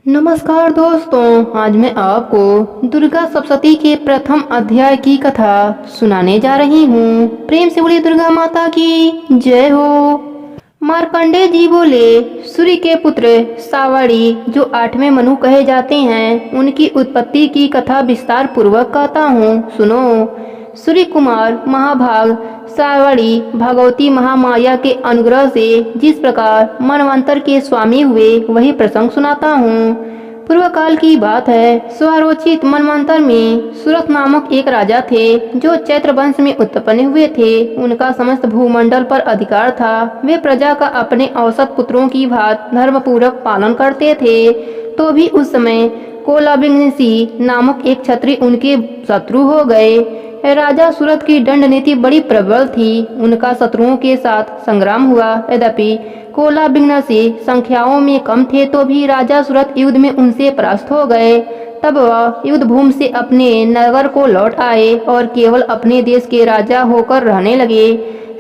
नमस्कार दोस्तों, आज मैं आपको दुर्गा सप्तशती के प्रथम अध्याय की कथा सुनाने जा रही हूँ। प्रेम से बोलिए दुर्गा माता की जय हो। मार्कंडेय जी बोले, सूर्य के पुत्र सावड़ी जो 8वें मनु कहे जाते हैं, उनकी उत्पत्ति की कथा विस्तार पूर्वक कहता हूँ, सुनो। सूर्य कुमार महाभाग सावड़ी भगवती महामाया के अनुग्रह से जिस प्रकार मनवंतर के स्वामी हुए, वही प्रसंग सुनाता हूँ। पूर्व काल की बात है। स्वरोचित मनवंतर में सूरत नामक एक राजा थे, जो चैत्र वंश में उत्पन्न हुए थे। उनका समस्त भूमंडल पर अधिकार था। वे प्रजा का अपने औसत पुत्रों की भांति धर्मपूर्वक पालन करते थे। तो भी उस समय कोलाबिंगसी नामक एक क्षत्रिय उनके शत्रु हो गए। राजा सूरत की दंड नीति बड़ी प्रबल थी। उनका शत्रुओं के साथ संग्राम हुआ। यद्यपि कोलाबिंगसी संख्याओं में कम थे, तो भी राजा सूरत युद्ध में उनसे परास्त हो गए। तब वह युद्ध भूमि से अपने नगर को लौट आए और केवल अपने देश के राजा होकर रहने लगे।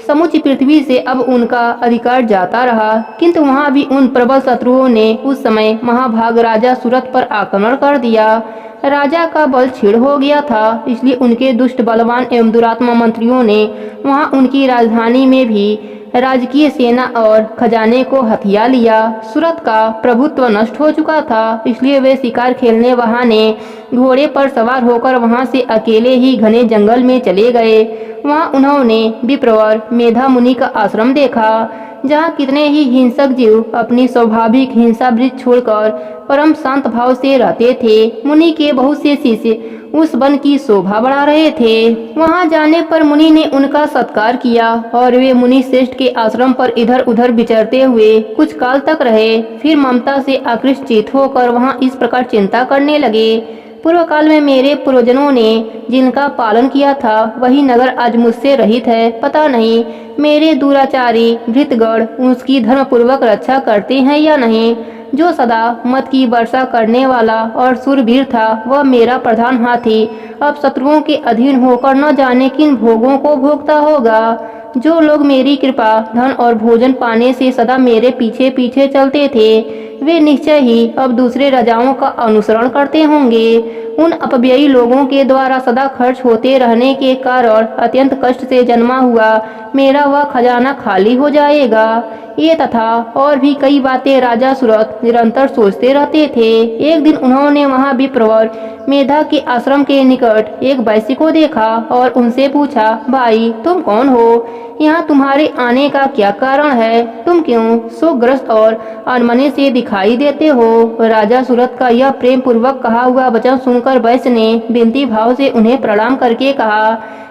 समूची पृथ्वी से अब उनका अधिकार जाता रहा, किंतु वहां भी उन प्रबल शत्रुओं ने उस समय महाभाग राजा सूरत पर आक्रमण कर दिया। राजा का बल क्षीण हो गया था, इसलिए उनके दुष्ट बलवान एवं दुरात्मा मंत्रियों ने वहां उनकी राजधानी में भी राजकीय सेना और खजाने को हथिया लिया। सूरत का प्रभुत्व नष्ट हो चुका था, इसलिए वे शिकार खेलने बहाने घोड़े पर सवार होकर वहां से अकेले ही घने जंगल में चले गए। वहां उन्होंने विप्रवर मेधा मुनि का आश्रम देखा, जहाँ कितने ही हिंसक जीव अपनी स्वाभाविक हिंसा वृत्ति छोड़कर परम शांत भाव से रहते थे। मुनि के बहुत से शिष्य उस वन की शोभा बढ़ा रहे थे। वहां जाने पर मुनि ने उनका सत्कार किया और वे मुनि श्रेष्ठ के आश्रम पर इधर उधर विचरते हुए कुछ काल तक रहे। फिर ममता से आकृष्ट होकर वहां इस प्रकार चिंता करने लगे, पूर्व काल में मेरे पूर्वजों ने जिनका पालन किया था, वही नगर आज मुझसे रहित है। पता नहीं मेरे दुराचारी भृतगण उसकी धर्मपूर्वक रक्षा करते हैं या नहीं। जो सदा मत की वर्षा करने वाला और सूरवीर था, वह मेरा प्रधान हाथी अब शत्रुओं के अधीन होकर न जाने किन भोगों को भोगता होगा। जो लोग मेरी कृपा धन और भोजन पाने से सदा मेरे पीछे पीछे चलते थे, वे निश्चय ही अब दूसरे राजाओं का अनुसरण करते होंगे। उन अपव्ययी लोगों के द्वारा सदा खर्च होते रहने के कारण अत्यंत कष्ट से जन्मा हुआ मेरा वह खजाना खाली हो जाएगा। ये तथा और भी कई बातें राजा सूरत निरंतर सोचते रहते थे। एक दिन उन्होंने वहां विप्रवर मेधा के आश्रम के निकट एक वैश्य को देखा और उनसे पूछा, भाई तुम कौन हो? यहाँ तुम्हारे आने का क्या कारण है? तुम क्यों शोकग्रस्त और अनमने से दिखाई देते हो? राजा सूरत का यह प्रेम पूर्वक कहा हुआ वचन सुनकर वैश्य ने विनती भाव से उन्हें प्रणाम करके कहा,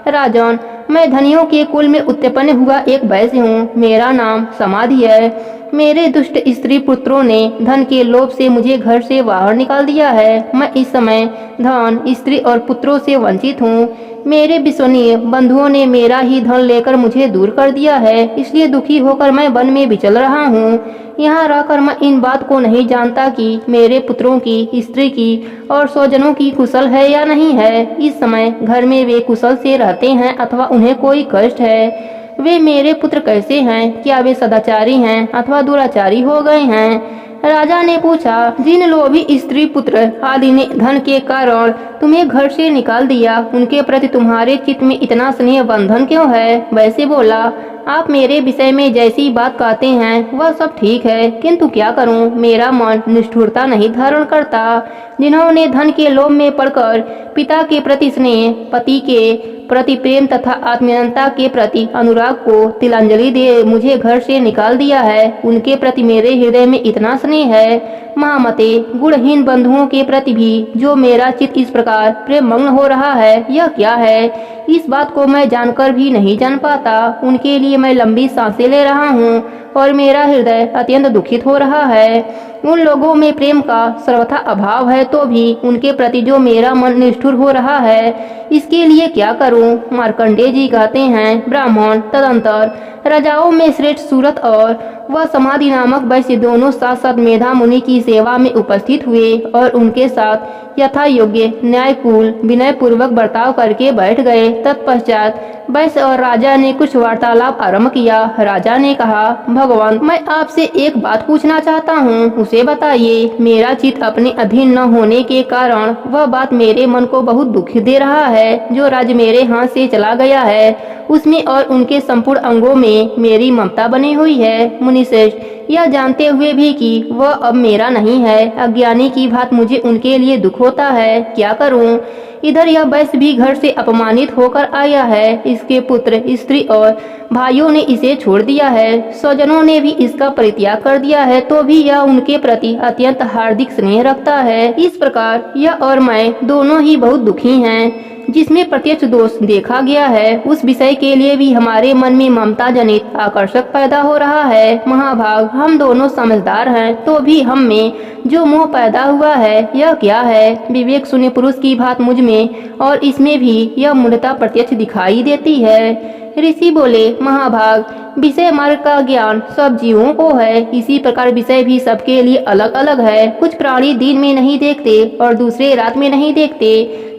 राजन, मैं धनियों के कुल में उत्पन्न हुआ एक वैश्य हूँ। मेरा नाम समाधि है। मेरे दुष्ट स्त्री पुत्रों ने धन के लोभ से मुझे घर से बाहर निकाल दिया है। मैं इस समय धन, स्त्री और पुत्रों से वंचित हूँ। मेरे विश्वनीय बंधुओं ने मेरा ही धन लेकर मुझे दूर कर दिया है, इसलिए दुखी होकर मैं वन में विचल रहा हूँ। यहाँ रहकर मैं इन बात को नहीं जानता कि मेरे पुत्रों की, स्त्री की और स्वजनों की कुशल है या नहीं है। इस समय घर में वे कुशल से रहते हैं अथवा उन्हें कोई कष्ट है। वे मेरे पुत्र कैसे हैं? क्या वे सदाचारी हैं अथवा दुराचारी हो गए हैं? राजा ने पूछा, जिन लोभी स्त्री पुत्र आदि ने धन के कारण तुम्हें घर से निकाल दिया, उनके प्रति तुम्हारे चित्त में इतना स्नेह बंधन क्यों है? वैसे बोला, आप मेरे विषय में जैसी बात कहते हैं वह सब ठीक है, किंतु क्या करूं, मेरा मन निष्ठुरता नहीं धारण करता। जिन्होंने धन के लोभ में पड़कर पिता के प्रति स्नेह, पति के प्रति प्रेम तथा आत्मीयता के प्रति अनुराग को तिलांजलि दे मुझे घर से निकाल दिया है, उनके प्रति मेरे हृदय में इतना स्नेह है। महामते, गुणहीन बंधुओं के प्रति भी जो मेरा चित्त इस प्रकार प्रेम मग्न हो रहा है, यह क्या है? इस बात को मैं जानकर भी नहीं जान पाता। उनके लिए मैं लंबी सांसें ले रहा हूँ और मेरा हृदय अत्यंत दुखित हो रहा है। उन लोगों में प्रेम का सर्वथा अभाव है, तो भी उनके प्रति जो मेरा मन निष्ठुर हो रहा है, इसके लिए क्या करूं? मार्कंडेय जी कहते हैं, ब्राह्मण तदंतर राजाओं में श्रेष्ठ सूरत और वह समाधि नामक वैश्य दोनों साथ साथ मेधा मुनि की सेवा में उपस्थित हुए और उनके साथ यथा योग्य न्यायपूर्ण विनय पूर्वक बर्ताव करके बैठ गए। तत्पश्चात वैश्य और राजा ने कुछ वार्तालाप आरंभ किया। राजा ने कहा, भगवान, मैं आपसे एक बात पूछना चाहता हूँ, उसे बताइए। मेरा चित्त अपने अधीन न होने के कारण वह बात मेरे मन को बहुत दुख दे रहा है। जो राज्य मेरे हाथ से चला गया है उसमें और उनके संपूर्ण अंगों में मेरी ममता बनी हुई है। मुनिश्रेष्ठ, यह जानते हुए भी कि वह अब मेरा नहीं है, अज्ञानी की बात मुझे उनके लिए दुख होता है। क्या करूं? इधर यह वैश्य भी घर से अपमानित होकर आया है। इसके पुत्र, स्त्री और भाइयों ने इसे छोड़ दिया है। स्वजनों ने भी इसका परित्याग कर दिया है, तो भी यह उनके प्रति अत्यंत हार्दिक स्नेह रखता है। इस प्रकार यह और मैं दोनों ही बहुत दुखी हैं। जिसमें प्रत्यक्ष दोष देखा गया है उस विषय के लिए भी हमारे मन में ममता जनित आकर्षक पैदा हो रहा है। महाभाग, हम दोनों समझदार हैं, तो भी हम में जो मोह पैदा हुआ है यह क्या है? विवेक शून्य पुरुष की बात मुझ में और इसमें भी यह मूढ़ता प्रत्यक्ष दिखाई देती है। ऋषि बोले, महाभाग, विषय मार्ग का ज्ञान सब जीवों को है। इसी प्रकार विषय भी सबके लिए अलग अलग है। कुछ प्राणी दिन में नहीं देखते और दूसरे रात में नहीं देखते,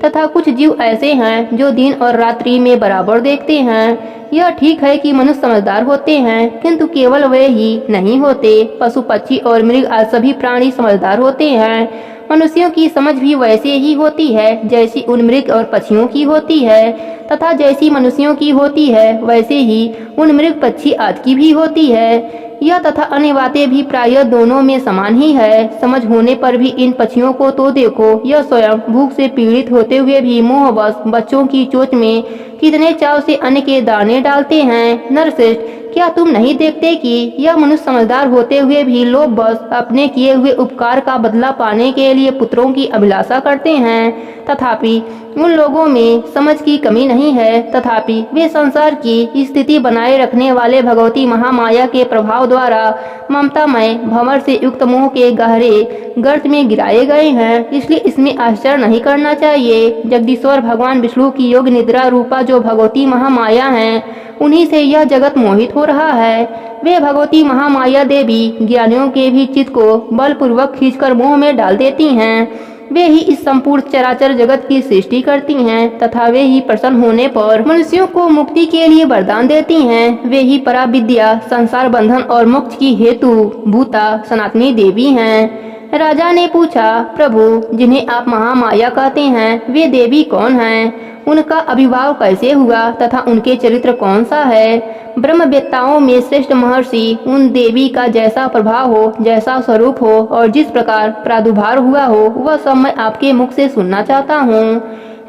तथा कुछ जीव ऐसे हैं जो दिन और रात्रि में बराबर देखते हैं। यह ठीक है कि मनुष्य समझदार होते हैं, किंतु केवल वे ही नहीं होते। पशु, पक्षी और मृग आदि सभी प्राणी समझदार होते हैं। मनुष्यों की समझ भी वैसे ही होती है जैसी उन मृग और पक्षियों की होती है, तथा जैसी मनुष्यों की होती है वैसे ही उन मृग, पक्षी आदि की भी होती है। यह तथा अन्य बातें भी प्रायः दोनों में समान ही है। समझ होने पर भी इन पक्षियों को तो देखो, यह स्वयं भूख से पीड़ित होते हुए भी मोहवश बच्चों की चोंच में कितने चाव से अन्न के दाने डालते हैं। नरश्रेष्ठ, क्या तुम नहीं देखते कि यह मनुष्य समझदार होते हुए भी लोभवश अपने किए हुए उपकार का बदला पाने के लिए पुत्रों की अभिलाषा करते हैं? तथापि उन लोगों में समझ की कमी नहीं है, तथापि वे संसार की स्थिति बनाए रखने वाले भगवती महामाया के प्रभाव द्वारा ममतामय भंवर से युक्त मोह के गहरे गर्त में गिराए गए हैं। इसलिए इसमें आश्चर्य नहीं करना चाहिए। जगदीश्वर भगवान विष्णु की योग निद्रा रूपा जो भगवती महामाया हैं, उन्हीं से यह जगत मोहित हो रहा है। वे भगवती महामाया देवी ज्ञानियों के भी चित्त को बलपूर्वक खींचकर मोह में डाल देती हैं। वे ही इस संपूर्ण चराचर जगत की सृष्टि करती हैं, तथा वे ही प्रसन्न होने पर मनुष्यों को मुक्ति के लिए वरदान देती हैं। वे ही परा विद्या, संसार बंधन और मोक्ष की हेतु भूता सनातनी देवी हैं। राजा ने पूछा, प्रभु, जिन्हें आप महामाया कहते हैं वे देवी कौन हैं? उनका अभिभाव कैसे हुआ तथा उनके चरित्र कौन सा है? ब्रह्मवेत्ताओं में श्रेष्ठ महर्षि उन देवी का जैसा प्रभाव हो, जैसा स्वरूप हो और जिस प्रकार प्रादुर्भाव हुआ हो, वह सब मैं आपके मुख से सुनना चाहता हूँ।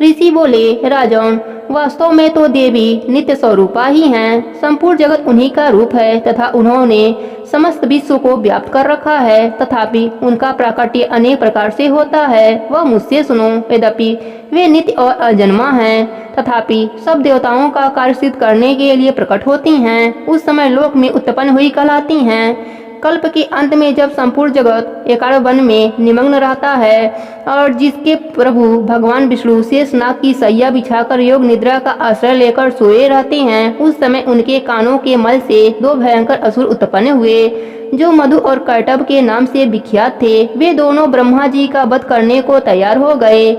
ऋषि बोले, राजन, वास्तव में तो देवी नित्य स्वरूपा ही हैं। संपूर्ण जगत उन्हीं का रूप है तथा उन्होंने समस्त विश्व को व्याप्त कर रखा है। तथापि उनका प्राकट्य अनेक प्रकार से होता है, वह मुझसे सुनो। यद्यपि वे नित्य और अजन्मा हैं, तथापि सब देवताओं का कार्य सिद्ध करने के लिए प्रकट होती हैं। उस समय लोक में उत्पन्न हुई कहलाती हैं। कल्प के अंत में जब संपूर्ण जगत एकाग्र वन में निमग्न रहता है और जिसके प्रभु भगवान विष्णु शेषनाग की सैया बिछाकर योग निद्रा का आश्रय लेकर सोए रहते हैं, उस समय उनके कानों के मल से दो भयंकर असुर उत्पन्न हुए जो मधु और कैटभ के नाम से विख्यात थे। वे दोनों ब्रह्मा जी का वध करने को तैयार हो गए।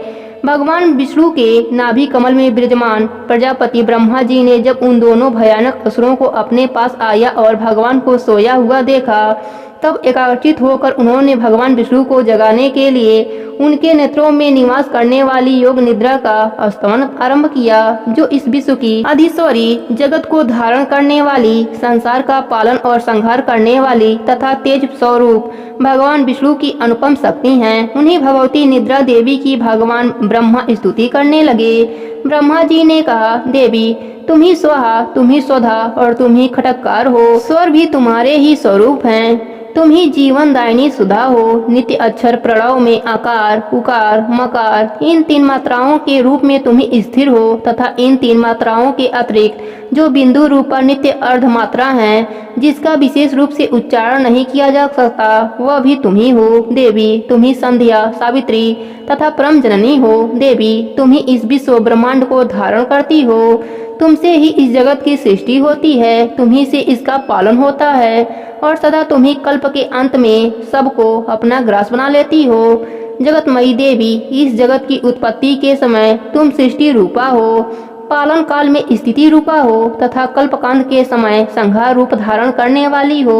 भगवान विष्णु के नाभि कमल में विराजमान प्रजापति ब्रह्मा जी ने जब उन दोनों भयानक असुरों को अपने पास आया और भगवान को सोया हुआ देखा, तब एकाग्रचित होकर उन्होंने भगवान विष्णु को जगाने के लिए उनके नेत्रों में निवास करने वाली योग निद्रा का स्तवन आरंभ किया, जो इस विश्व की अधीश्वरी, जगत को धारण करने वाली, संसार का पालन और संहार करने वाली तथा तेज स्वरूप भगवान विष्णु की अनुपम शक्ति हैं। उन्हीं भगवती निद्रा देवी की भगवान ब्रह्मा स्तुति करने लगे। ब्रह्मा जी ने कहा, देवी, तुम ही स्वाहा, तुम ही स्वधा और तुम ही खटककार हो। स्वर भी तुम्हारे ही स्वरूप हैं। तुम ही जीवन दायिनी सुधा हो। नित्य अक्षर प्रणव में आकार, उकार, मकार, इन तीन मात्राओं के रूप में तुम ही स्थिर हो, तथा इन तीन मात्राओं के अतिरिक्त जो बिंदु रूपा नित्य अर्ध मात्रा है, जिसका विशेष रूप से उच्चारण नहीं किया जा सकता, वह भी तुम ही हो। देवी, तुम ही संध्या, सावित्री तथा परम जननी हो। देवी, तुम ही इस विश्व ब्रह्मांड को धारण करती हो। तुमसे ही इस जगत की सृष्टि होती है, तुम्ही से इसका पालन होता है और सदा तुम्ही कल्प के अंत में सबको अपना ग्रास बना लेती हो। जगतमयी देवी, इस जगत की उत्पत्ति के समय तुम सृष्टि रूपा हो। पालन काल में स्थिति रूपा हो तथा कल्पकांत के समय संहार रूप धारण करने वाली हो।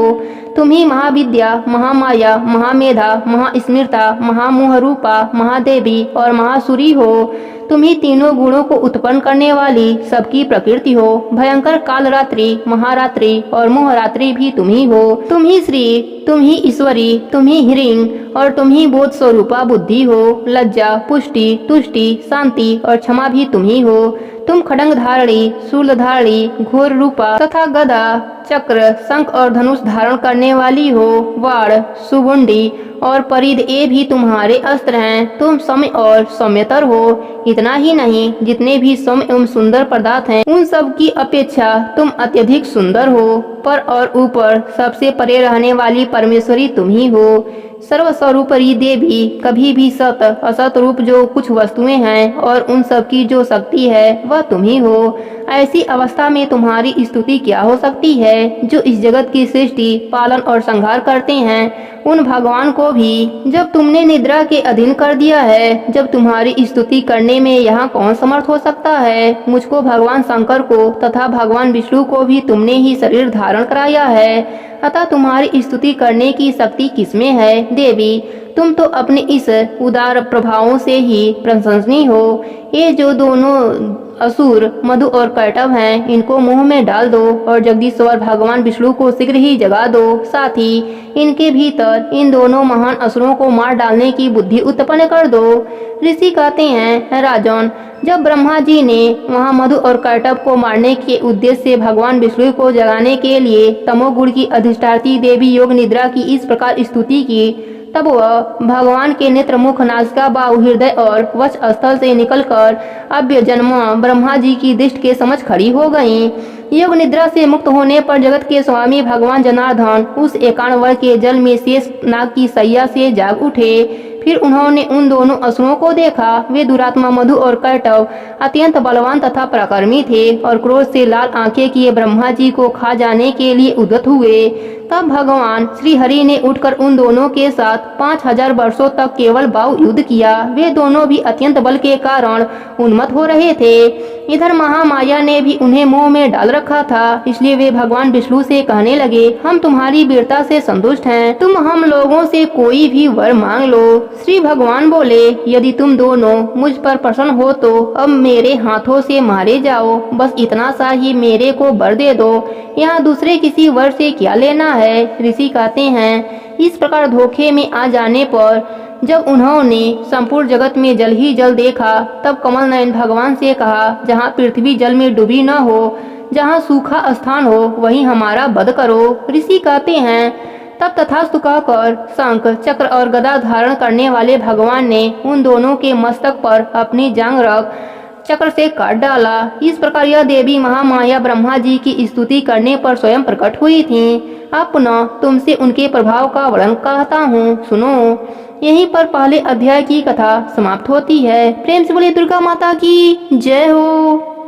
तुम ही महाविद्या, महामाया, महामेधा, महास्मृता, महामोह रूपा, महादेवी और महासुरी हो। तुम ही तीनों गुणों को उत्पन्न करने वाली सबकी प्रकृति हो। भयंकर कालरात्रि, महारात्रि और मोहरात्रि भी तुम ही हो। तुम ही श्री, तुम ही ईश्वरी, तुम ही हिरिंग और तुम ही बोध स्वरूपा बुद्धि हो। लज्जा, पुष्टि, तुष्टि, शांति और क्षमा भी तुम ही हो। तुम खड्ग धारणी, शूल धारणी, घोर रूपा तथा गदा, चक्र, शंख और धनुष धारण करने वाली हो। वाण, सुगुंडी और परिध ये भी तुम्हारे अस्त्र हैं। तुम सौम्य और सौम्यतर हो। इतना ही नहीं, जितने भी सौम्य एवं सुंदर पदार्थ हैं उन सब की अपेक्षा तुम अत्यधिक सुंदर हो। पर और ऊपर सबसे परे रहने वाली परमेश्वरी तुम ही हो। सर्वस्वरूपरी देवी, कभी भी सत असत रूप जो कुछ वस्तुएं हैं और उन सब की जो शक्ति है वह तुम ही हो। ऐसी अवस्था में तुम्हारी स्तुति क्या हो सकती है, जो इस जगत की सृष्टि, पालन और संहार करते हैं। उन भगवान को भी जब तुमने निद्रा के अधीन कर दिया है, जब तुम्हारी स्तुति करने में यहाँ कौन समर्थ हो सकता है। मुझको, भगवान शंकर को तथा भगवान विष्णु को भी तुमने ही शरीर धारण कराया है, अतः तुम्हारी स्तुति करने की शक्ति किसमें है। देवी, तुम तो अपने इस उदार प्रभावों से ही प्रशंसनीय हो। ये जो दोनों असुर मधु और कैटव हैं, इनको मुंह में डाल दो और जगदीश्वर भगवान विष्णु को शीघ्र ही जगा दो। साथ ही इनके भीतर इन दोनों महान असुरों को मार डालने की बुद्धि उत्पन्न कर दो। ऋषि कहते हैं, राजन, जब ब्रह्मा जी ने वहाँ मधु और कैटव को मारने के उद्देश्य से भगवान विष्णु को जगाने के लिए तमोगुण की अधिष्ठात्री देवी योग निद्रा की इस प्रकार स्तुति की, तब वह भगवान के नेत्र, मुख, नासिका, बाहु, हृदय और वक्ष स्थल से निकलकर अव्य जन्म ब्रह्मा जी की दृष्टि के समझ खड़ी हो गईं। योग निद्रा से मुक्त होने पर जगत के स्वामी भगवान जनार्दन उस 51 वर्ष के जल में शेष नाग की सैया से जाग उठे। फिर उन्होंने उन दोनों असुरों को देखा। वे दुरात्मा मधु और कैटव अत्यंत बलवान तथा पराक्रमी थे और क्रोध से लाल आंखें किए ब्रह्मा जी को खा जाने के लिए उद्यत हुए। तब भगवान श्री हरि ने उठकर उन दोनों के साथ 5000 वर्षों तक केवल बाहु युद्ध किया। वे दोनों भी अत्यंत बल के कारण उन्मत्त हो रहे थे। इधर महामाया ने भी उन्हें मोह में डाल रखा था, इसलिए वे भगवान विष्णु से कहने लगे, हम तुम्हारी वीरता से संतुष्ट हैं, तुम हम लोगों से कोई भी वर मांग लो। श्री भगवान बोले, यदि तुम दोनों मुझ पर प्रसन्न हो तो अब मेरे हाथों से मारे जाओ। बस इतना सा ही मेरे को वर दे दो, यहाँ दूसरे किसी वर से क्या लेना है। ऋषि कहते हैं, इस प्रकार धोखे में आ जाने पर जब उन्होंने संपूर्ण जगत में जल ही जल देखा, तब कमल नयन भगवान से कहा, जहाँ पृथ्वी जल में डूबी न हो, जहाँ सूखा स्थान हो, वहीं हमारा वध करो। ऋषि कहते हैं, तब तथास्तु कहकर शंख, चक्र और गदा धारण करने वाले भगवान ने उन दोनों के मस्तक पर अपनी जांग रख चक्र से काट डाला। इस प्रकार यह देवी महामाया ब्रह्मा जी की स्तुति करने पर स्वयं प्रकट हुई थी। अब पुनः तुमसे उनके प्रभाव का वर्णन कहता हूँ, सुनो। यहीं पर पहले अध्याय की कथा समाप्त होती है। प्रेम से बोलिए दुर्गा माता की जय हो।